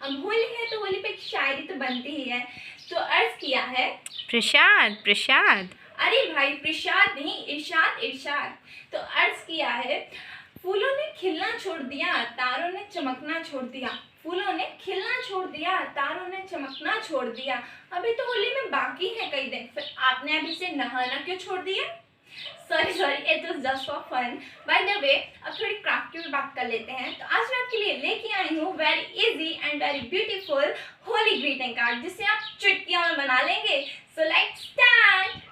अब होली है तो होली पे एक शायरी तो बनती ही है। तो अर्ज किया है प्रसाद प्रसाद। अरे भाई प्रसाद नहीं, इरशाद इरशाद। तो अर्ज किया है फूलों ने खिलना छोड़ दिया, तारों ने चमकना छोड़ दिया। फूलों ने खिलना छोड़ दिया, तारों ने चमकना छोड़ दिया। अभी तो होली में बाकी है कई दिन, फिर आपने अभी से नहाना क्यों छोड़ दिया? Sorry sorry, it was just for fun. By the way, अब थोड़ी क्राफ्ट की भी बात कर लेते हैं। तो आज मैं आपके लिए लेके आई हूँ very easy and very beautiful Holi greeting card, जिसे आप चुटकियों में बना लेंगे। So let's start.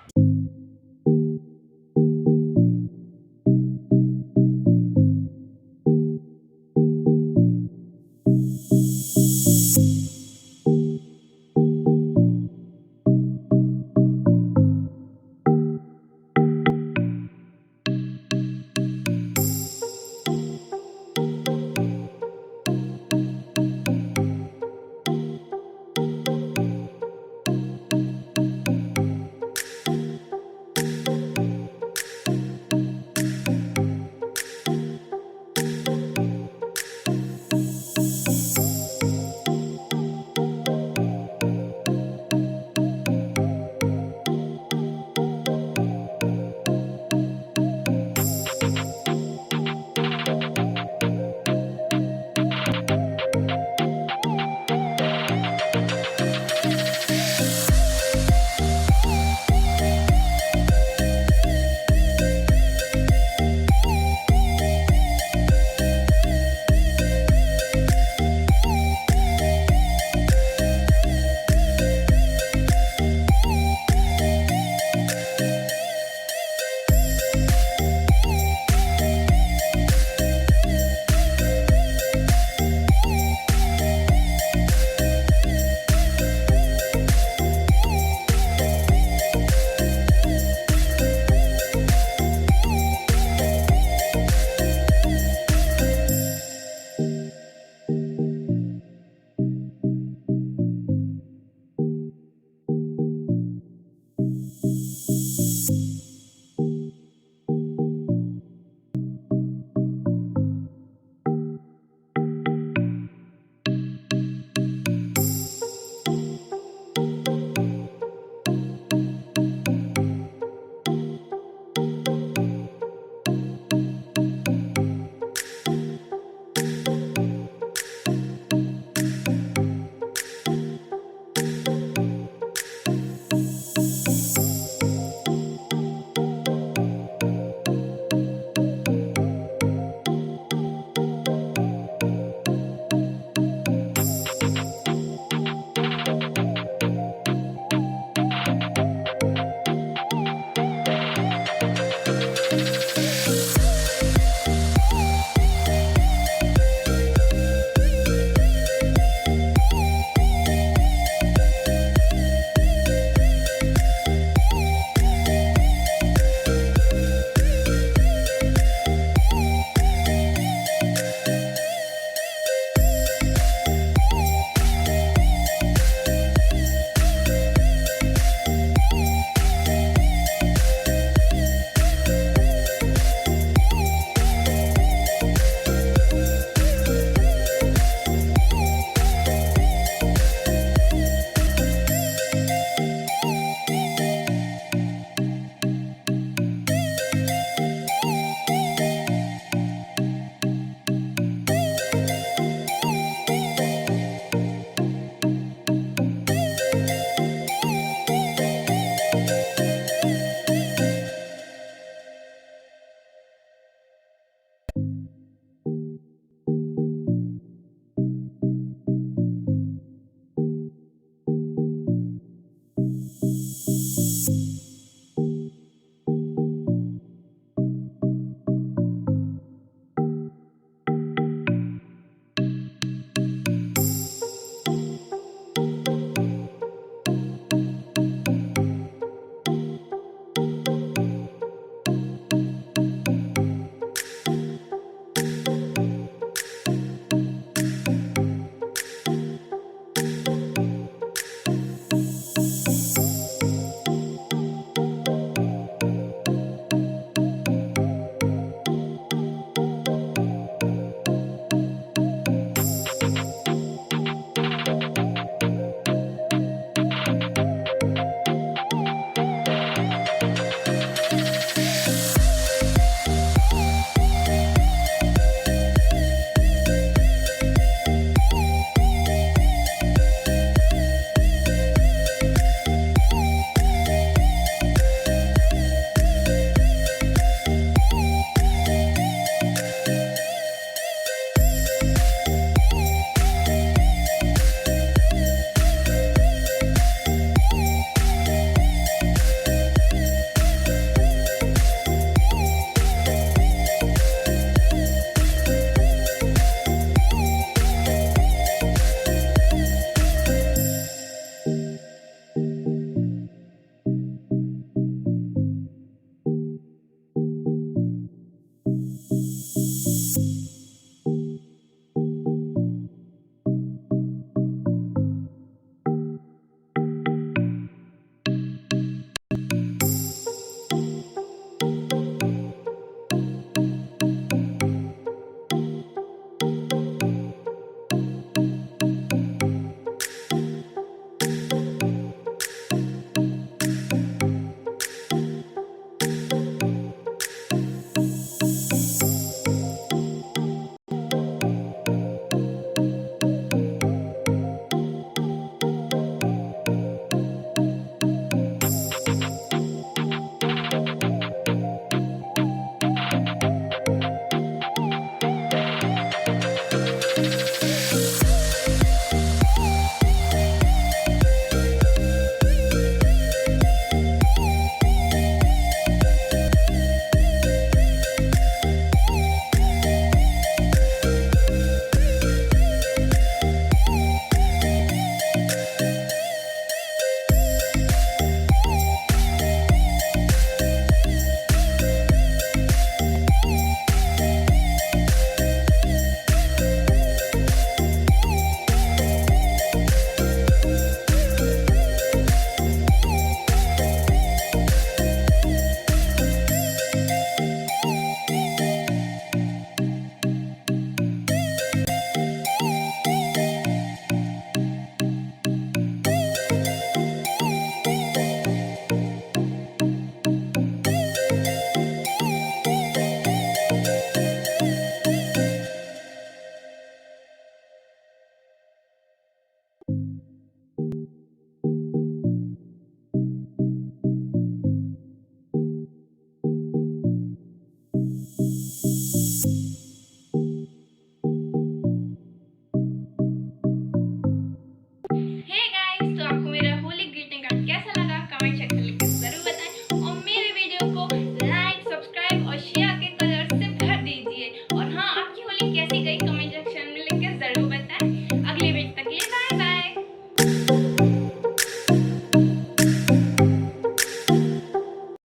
Like comment